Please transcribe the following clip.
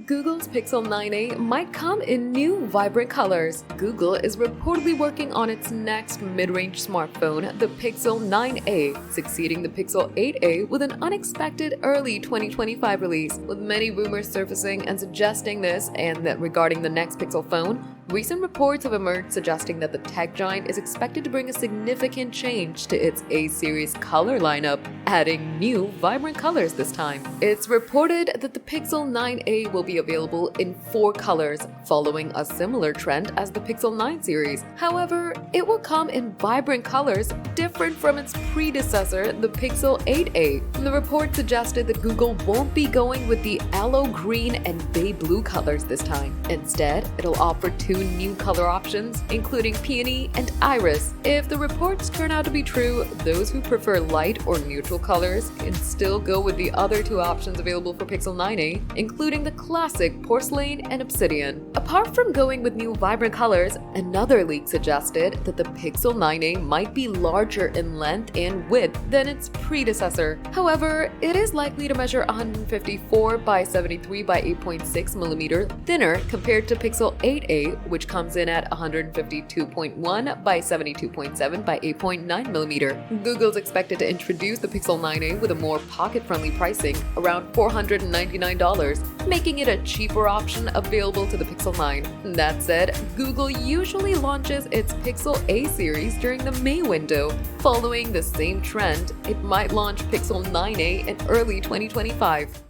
Google's Pixel 9a might come in new, vibrant colors. Google is reportedly working on its next mid-range smartphone, the Pixel 9a, succeeding the Pixel 8a with an unexpected early 2025 release, with many rumors surfacing and suggesting this and that regarding the next Pixel phone. Recent reports have emerged suggesting that the tech giant is expected to bring a significant change to its A-series color lineup, adding new, vibrant colors this time. It's reported that the Pixel 9a will be available in 4 colors, following a similar trend as the Pixel 9 series. However, it will come in vibrant colors different from its predecessor, the Pixel 8a. The report suggested that Google won't be going with the aloe green and bay blue colors this time. Instead, it'll offer 2 new color options, including peony and iris. If the reports turn out to be true, those who prefer light or neutral colors can still go with the other 2 options available for Pixel 9a, including the classic porcelain and obsidian. Apart from going with new vibrant colors, another leak suggested that the Pixel 9a might be larger in length and width than its predecessor. However, it is likely to measure 154 by 73 by 8.6 millimeter thinner compared to Pixel 8a, which comes in at 152.1 by 72.7 by 8.9 millimeter. Google's expected to introduce the Pixel 9a with a more pocket-friendly pricing, around $499, making it a cheaper option available to the Pixel 9. That said, Google usually launches its Pixel A series during the May window. Following the same trend, it might launch Pixel 9a in early 2025.